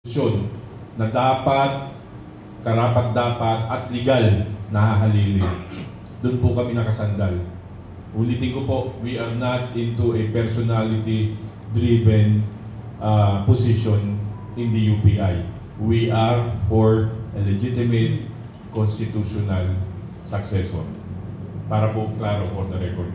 Solusyon na dapat, karapat-dapat at legal na hahalili. Doon po kami nakasandal. Ulitin ko po, we are not into a personality-driven position in the UPI. We are for a legitimate constitutional successor. Para po klaro for the record.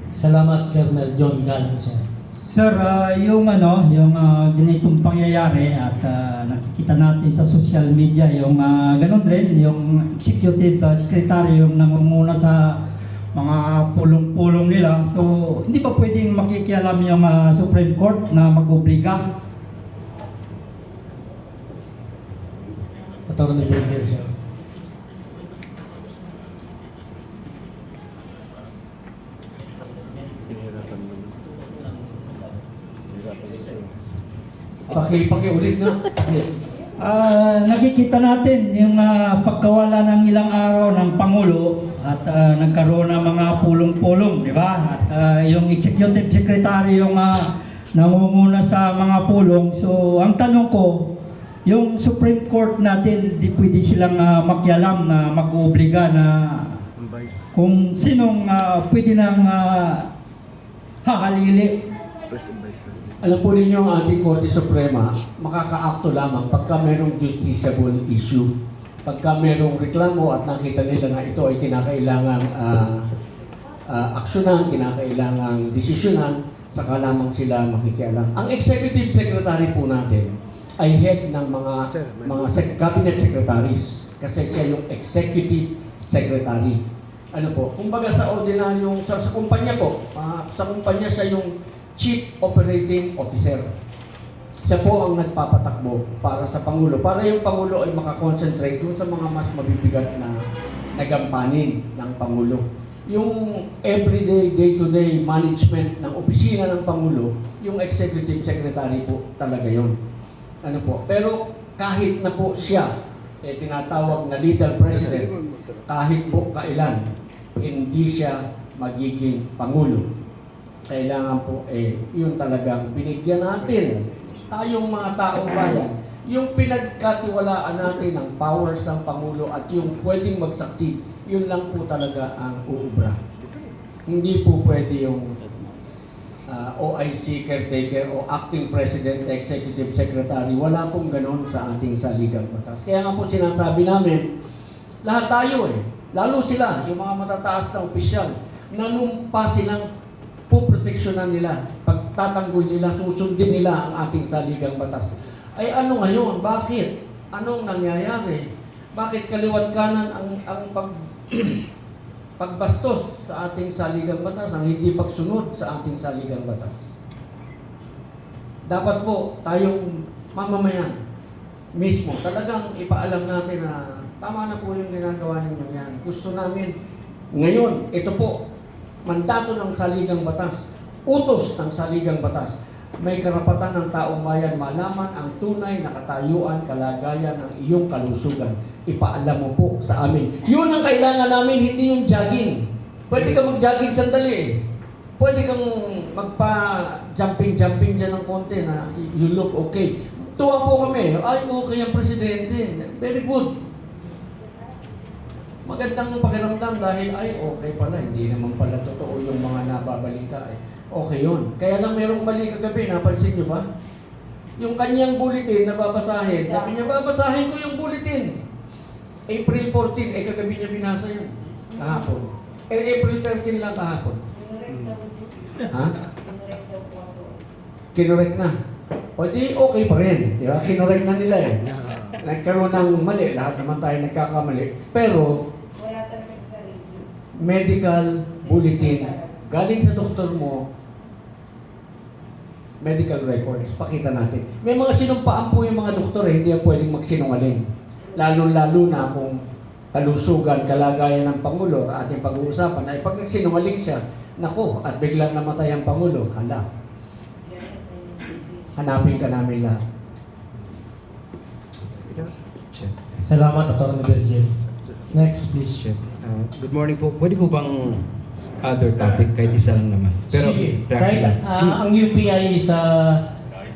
Salamat, Colonel John Galang, sir. Sir, yung ganitong pangyayari at nakikita natin sa social media, yung ganun din, yung executive secretary yung nangunguna sa mga pulong-pulong nila. So, hindi ba pwedeng makikialam yung Supreme Court na mag-obliga? Attorney Berger, sir. Pakiulit nga. Nakikita natin yung pagkawala ng ilang araw ng Pangulo at nagkaroon ng mga pulong-pulong, di ba? At yung executive secretary yung nangunguna sa mga pulong. So, ang tanong ko, yung Supreme Court natin, di pwede silang makialam na mag-obliga na kung sinong pwede nang hahalili. Alam po ninyo ang ating Korte Suprema, makakaakto lamang pagka merong justiciable issue. Pagka merong reklamo at nakita nila na ito ay kinakailangang aksyonan, kinakailangang desisyonan, saka lamang sila makikialam. Ang Executive Secretary po natin ay head ng mga cabinet secretaries kasi siya yung Executive Secretary. Ano po? Kumbaga sa ordinaryong, sa kumpanya po, sa kumpanya siya yung Chief Operating Officer. Siya po ang nagpapatakbo para sa Pangulo. Para yung Pangulo ay makakonsentrate doon sa mga mas mabibigat na nagampanin ng Pangulo. Yung everyday, day-to-day management ng opisina ng Pangulo, yung Executive Secretary po talaga yon. Ano po? Pero kahit na po siya, tinatawag na Little President, kahit po kailan, hindi siya magiging Pangulo. Kailangan po yun talagang binigyan natin tayong mga taong bayan, yung pinagkatiwalaan natin ng powers ng Pangulo at yung pwedeng mag-succeed, yun lang po talaga ang uubra. Hindi po pwede yung OIC caretaker o acting president, executive secretary. Wala pong ganon sa ating saligang batas. Kaya nga po sinasabi namin, lahat tayo lalo sila, yung mga matataas na opisyal, nanumpa silang puproteksyonan nila, pagtatanggol nila, susundin nila ang ating saligang batas. Ay ano ngayon? Bakit? Anong nangyayari? Bakit kaliwat kanan ang pagbastos sa ating saligang batas, ang hindi pagsunod sa ating saligang batas? Dapat po tayong mamamayan mismo, talagang ipaalam natin na tama na po yung ginagawa ninyo yan. Gusto namin ngayon, ito po, mandato ng saligang batas, utos ng saligang batas, may karapatan ng taong bayan malaman ang tunay na katayuan, kalagayan ng iyong kalusugan. Ipaalam mo po sa amin. Yun ang kailangan namin, hindi yung jogging. Pwede kang mag-jogging sandali Pwede kang magpa-jumping dyan ng konti na you look okay. Tuwa po kami, ay okay ang presidente. Very good. Magandang pakiramdam dahil ay okay pala, hindi naman pala totoo yung mga nababalita Okay yun. Kaya lang merong mali kagabi, napansin nyo ba? Yung kanyang bulletin na babasahin, sabi niya, babasahin ko yung bulletin. April 14, kagabi niya binasa yun. Kahapon. April 13 lang kahapon. Ha? Kinorek na. O di okay pa rin. Di ba? Kinorek na nila Nagkaroon ng mali. Lahat naman tayo nagkakamali. Pero, medical bulletin, galing sa doktor mo, medical records, pakita natin. May mga sinumpaan po yung mga doktor hindi yan pwedeng magsinungaling. Lalo-lalo na kung kalusugan, kalagayan ng Pangulo, ating pag-uusapan, ay pag nagsinungaling siya, nako, at biglang namatay ang Pangulo, hala. Hanapin ka namin lahat. Salamat, Attorney Berger. Next, please. Good morning po. Pwede po bang other topic? Kahit isa lang naman. Pero, Sige. reaction Kahit lang. ang UPI is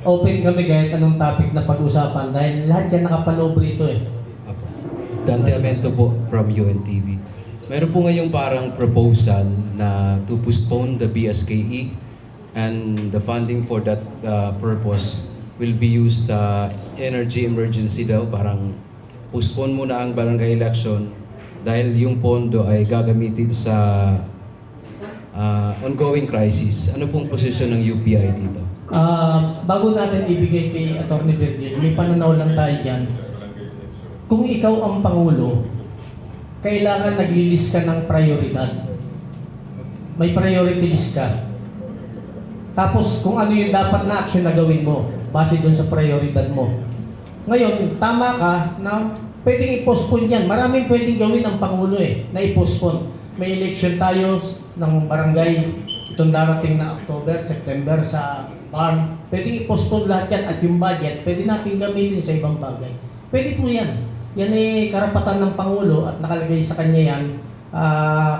Open kami kahit anong topic na pag-usapan dahil lahat yan nakapaloob rito eh. Apo. Dante Amento po from UNTV. Meron po ngayong parang proposal na to postpone the BSKE and the funding for that purpose will be used sa energy emergency daw. Parang postpone muna ang barangay election dahil yung pondo ay gagamitin sa ongoing crisis. Ano pong posisyon ng UPI dito? Bago natin ibigay kay Atty. Virgil, may pananaw lang tayo dyan. Kung ikaw ang Pangulo, kailangan naglilist ka ng prioridad. May priority list ka. Tapos kung ano yung dapat na action na gawin mo, base doon sa prioridad mo. Ngayon, tama ka na pwedeng i-postpone yan. Maraming pwedeng gawin ang Pangulo na i-postpone. May election tayo ng barangay itong darating na October, September sa farm. Pwedeng i-postpone lahat yan at yung budget, pwede natin gamitin sa ibang bagay. Pwede po yan. Yan ay karapatan ng Pangulo at nakalagay sa kanya yan,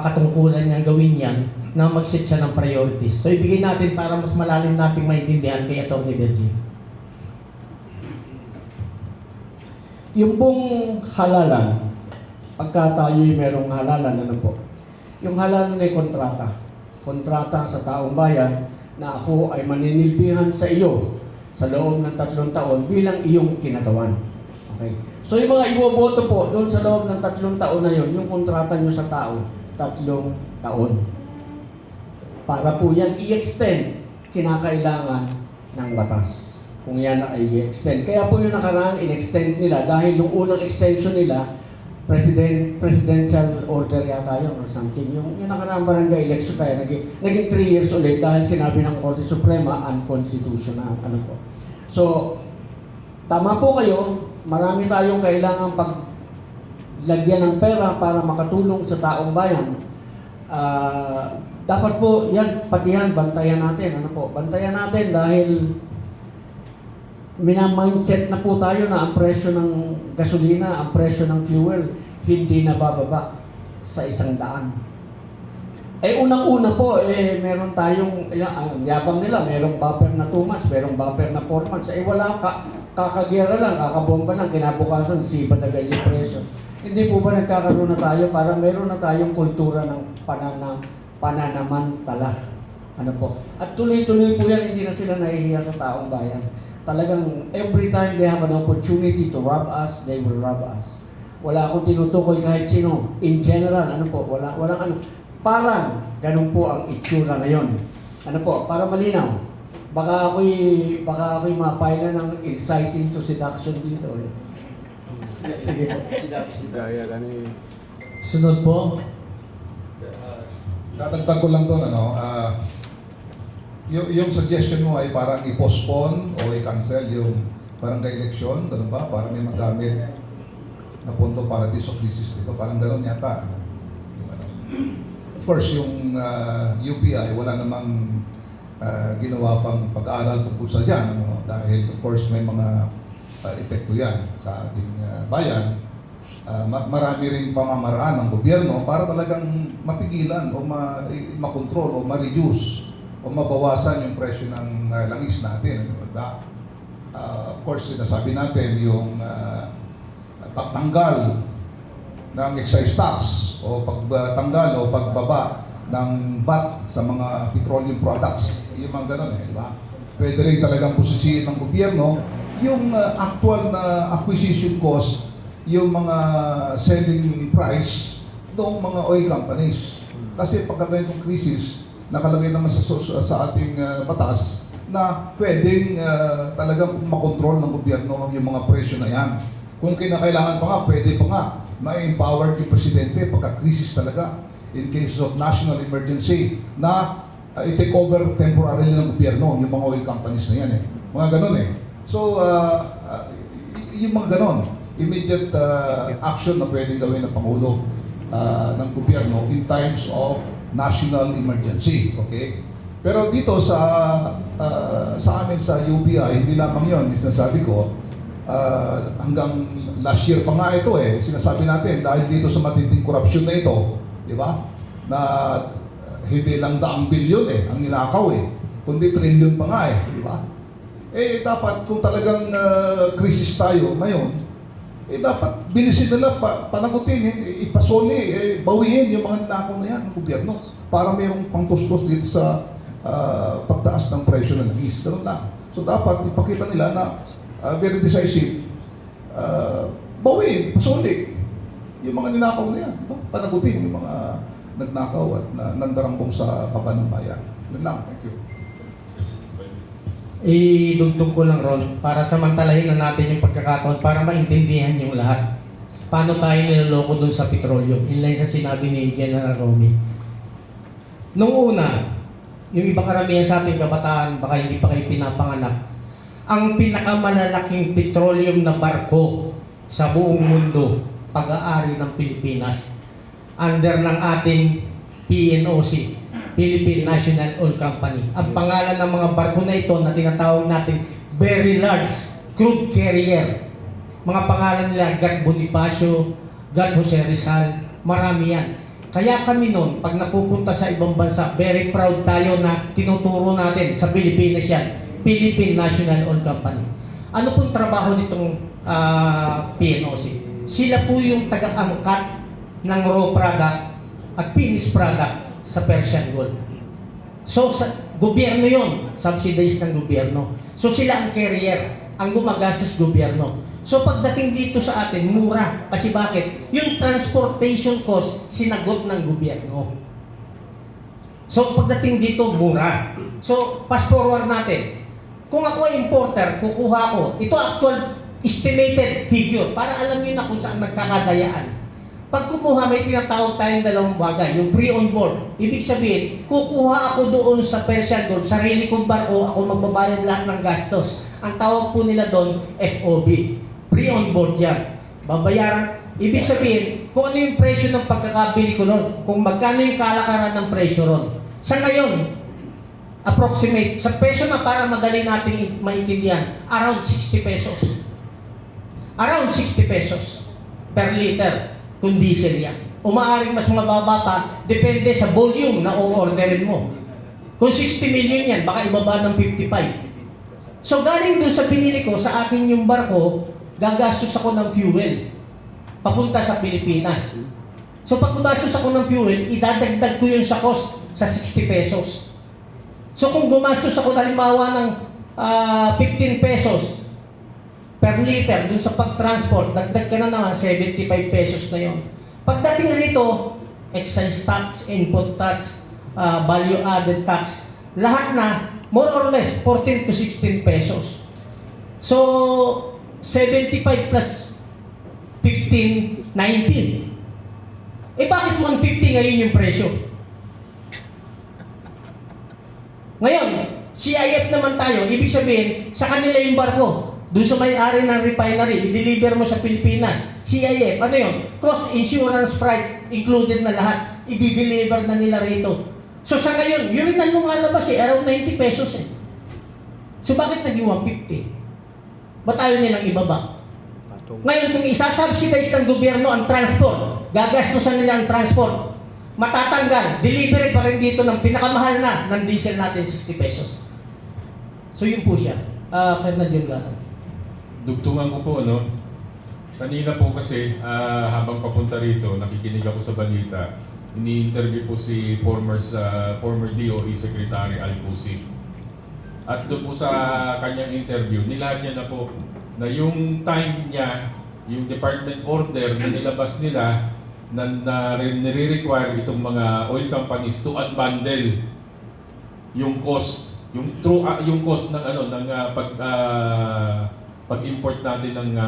katungkulan niyang gawin yan na mag-set siya ng priorities. So ibigay natin para mas malalim nating maintindihan kay Atty. Virgil. Yung pong halalan, pagka tayo'y merong halalan, ano po? Yung halalan ay kontrata. Kontrata sa taong bayan na ako ay maninilbihan sa iyo sa loob ng 3 taon bilang iyong kinatawan. Okay? So yung mga iboboto po doon sa loob ng 3 taon na yon, yung kontrata nyo sa tao, 3 taon. Para po yan i-extend, kinakailangan ng batas. Kung yan ay i-extend. Kaya po yung nakaraan, in-extend nila dahil nung unang extension nila, presidential order yata yun or something. Yung nakaraan barangay election kaya naging 3 years ulit dahil sinabi ng Korte Suprema unconstitutional. Ano po. So, tama po kayo, marami tayong kailangan paglagyan ng pera para makatulong sa taong bayan. Dapat po yan, pati yan, bantayan natin. Ano po, bantayan natin dahil mindset na po tayo na ang presyo ng gasolina, ang presyo ng fuel, hindi na bababa sa 100. Unang-una po, meron tayong, yabang nila, merong buffer na 2 months, merong buffer na 4 months. Wala, kakagera lang, kakabomba lang, kinabukasan, siba na ganyan yung presyo. Hindi po ba nagkakaroon na tayo para meron na tayong kultura ng pananamantala? Ano po? At tuloy-tuloy po yan, hindi na sila nahihiya sa taong bayan. Talagang every time they have an opportunity to rob us, they will rob us. Wala akong tinutukoy kahit sino. In general, ano po, walang ano. Parang ganun po ang itsura ngayon. Ano po, para malinaw. Baka ako'y mapile ng inciting to seduction dito. Sige po. Sunod po. Dadagdag ko lang doon, yung suggestion mo ay parang i-postpone o i-cancel yung barangay election, ganun ba? Para may magamit na pondo para disocrisis dito. Parang ganun yata. Of course, yung UPI, wala namang ginawa pang pag-aaral tungkol sa dyan. Dahil of course may mga epekto yan sa ating bayan. Marami rin pamamaraan ng gobyerno para talagang mapigilan o makontrol o ma-reduce o mabawasan yung presyo ng langis natin. Of course, sinasabi natin yung pagtanggal ng excise tax o pagtanggal o pagbaba ng VAT sa mga petroleum products. Yung mga ganun di ba? Pwede rin talagang posisihin ng gobyerno yung actual na acquisition cost, yung mga selling price ng mga oil companies. Kasi pagka ganitong krisis, nakalagay naman sa ating batas na pwedeng talagang makontrol ng gobyerno yung mga presyo na yan. Kung kinakailangan pa nga, pwede pa nga ma-empower yung presidente pagka-krisis talaga in cases of national emergency na i-take over temporarily ng gobyerno yung mga oil companies na yan Mga ganon So, yung mga ganon, immediate action na pwedeng gawin ng Pangulo ng gobyerno in times of national emergency, okay? Pero dito sa amin sa UPI, hindi lamang yon, sinasabi ko, hanggang last year pa nga ito sinasabi natin dahil dito sa matinding korupsyon na ito, di ba? Na hindi lang 100 bilyon ang ninakaw kundi trilyon pa nga di ba? Eh dapat kung talagang crisis tayo ngayon, eh dapat bilisin nila, panagutin, ipasoli, bawiin yung mga ninakaw na yan ng gobyerno para mayroong pangtustos dito sa pagtaas ng presyo ng langis. Ganun lang. So dapat ipakita nila na very decisive, bawiin, pasoli yung mga ninakaw na yan. Diba? Panagutin yung mga nagnakaw at nandarambong sa kaban ng bayan. Yun lang. Thank you. Idugtong ko lang, Ron, para samantalahin na natin yung pagkakataon para maintindihan yung lahat. Paano tayo niloloko dun sa petrolyo? Inline sa sinabi ni General Romy. Nung una, yung ibang karamihan sa ating kabataan, baka hindi pa kayo pinapanganak, ang pinakamalalaking petroleum na barko sa buong mundo, pag-aari ng Pilipinas, under ng ating PNOC, Philippine National Oil Company. Ang pangalan ng mga barko na ito na tinatawag natin very large crude carrier. Mga pangalan nila, Gat Bonifacio, Gat Jose Rizal, marami yan. Kaya kami noon, pag napupunta sa ibang bansa, very proud tayo na tinuturo natin sa Pilipinas yan, Philippine National Oil Company. Ano pong trabaho nitong PNOC? Sila po yung taga-angkat ng raw product at finished product sa Persian Gulf. So, sa gobyerno yon, subsidized ng gobyerno. So, sila ang carrier, ang gumagastos gobyerno. So, pagdating dito sa atin, mura. Kasi bakit? Yung transportation cost, sinagot ng gobyerno. So, pagdating dito, mura. So, fast forward natin. Kung ako ay importer, kukuha ko. Ito actual estimated figure para alam niyo na kung saan nagkakadayaan. Pag kumuha, may tinatawag tayong dalawang bagay, yung pre-on board. Ibig sabihin, kukuha ako doon sa Persian Gulf, sarili kong barko, ako magbabayad lahat ng gastos. Ang tawag po nila doon, FOB. Pre-on board yan. Babayaran. Ibig sabihin, kung ano yung presyo ng pagkakabili ko doon, kung magkano yung kalakaran ng presyo ron. Sa ngayon, approximate, sa peso na para madali natin maintindihan, around 60 pesos. Around 60 pesos per liter. Kung diesel yan. O maaaring mas mababa pa, depende sa volume na o-orderin mo. Kung 60 million yan, baka ibaba ng 55. So galing doon sa pinili ko, sa akin yung barko, gagastos ako ng fuel. Papunta sa Pilipinas. So pag gumastos ako ng fuel, idadagdag ko yun sa cost sa 60 pesos. So kung gumastos ako halimbawa ng 15 pesos, per liter dun sa pag-transport, dagdag ka na naman 75 pesos na yon. Pagdating rito, excise tax, input tax, value-added tax, lahat na more or less 14 to 16 pesos. So, 75 plus 15, 19. Eh bakit 150 ngayon yung presyo? Ngayon, CIF naman tayo, ibig sabihin, sa kanila yung barko. Doon sa may-ari ng refinery, i-deliver mo sa Pilipinas. CIF, ano yun? Cost, insurance, freight, included na lahat. I-deliver na nila rito. So sa ngayon, yun rin ang lumalabas around 90 pesos eh. So bakit naging 150? Ba't ayaw nilang ibaba? Ngayon, kung isa-subsidize ng gobyerno ang transport, gagastusan nila ang transport, matatanggal, delivery pa rin dito ng pinakamahal na ng diesel natin, 60 pesos. So yun po siya. Colonel Delgado. Dugtungan ko po, kanina po kasi habang papunta rito, nakikinig ako sa balita, ini-interview po si former DOE Secretary Alcusi. At doon po sa kanyang interview, nilahad niya na po na yung time niya, yung department order na nilabas nila na nire-require itong mga oil companies to unbundle yung cost, yung cost ng pag-import natin ng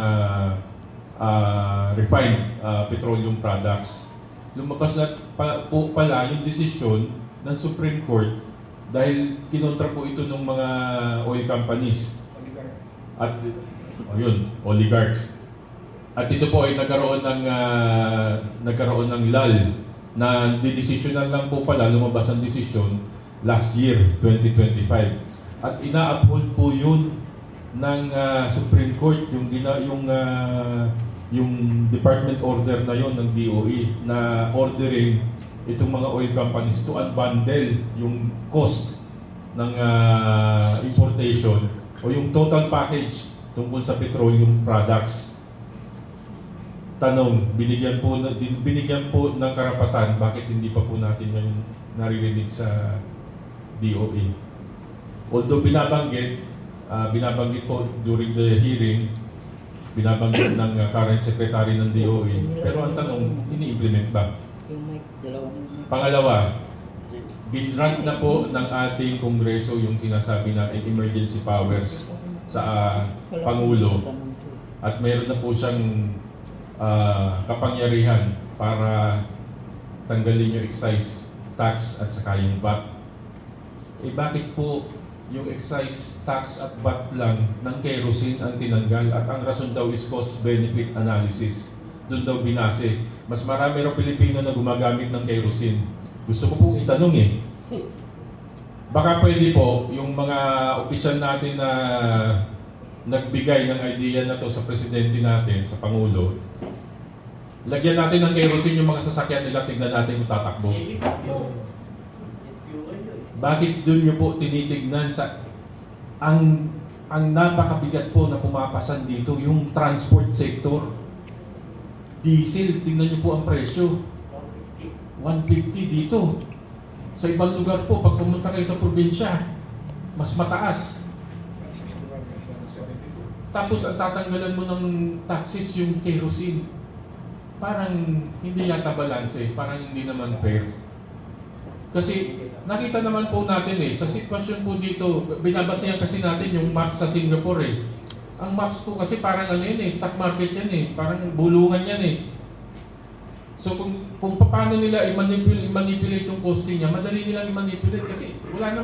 refined petroleum products. Lumabas na po pala yung desisyon ng Supreme Court dahil kinontra po ito ng mga oil companies. At oligarchs. At ito po ay nagkaroon ng lull na didesisyonan lang po pala, lumabas ang desisyon last year, 2025. At ina-uphold po yun ng Supreme Court yung department order na yon ng DOE na ordering itong mga oil companies to unbundle yung cost ng importation o yung total package tungkol sa petroleum products. Tanong, binigyan po ng karapatan, bakit hindi pa po natin yan naririnig sa DOE? Although binabanggit po during the hearing, binabanggit ng current secretary ng DOE, pero ang tanong, ini-implement ba? Pangalawa, ginrant na po ng ating Kongreso yung sinasabi natin emergency powers sa Pangulo at meron na po siyang kapangyarihan para tanggalin yung excise tax at saka yung VAT. Eh bakit po yung excise tax at VAT lang ng kerosene ang tinanggal at ang rason daw is cost-benefit analysis. Doon daw binase. Mas marami raw Pilipino na gumagamit ng kerosene. Gusto ko pong itanong baka pwede po yung mga opisyal natin na nagbigay ng idea na to sa presidente natin, sa Pangulo, lagyan natin ng kerosene yung mga sasakyan nila, tignan natin kung tatakbo. Bakit doon nyo po tinitignan sa ang napakabigat po na pumapasan dito, yung transport sector. Diesel, tingnan nyo po ang presyo. 150 dito. Sa ibang lugar po, pag pumunta kayo sa probinsya, mas mataas. Tapos ang tatanggalan mo ng taxes yung kerosene. Parang hindi yata balanse, parang hindi naman fair. Kasi nakita naman po natin sa sitwasyon po dito, binabasehan kasi natin yung maps sa Singapore Ang maps po kasi parang stock market yan parang bulungan yan So kung paano nila i-manipulate yung costing niya, madali nilang i-manipulate kasi wala naman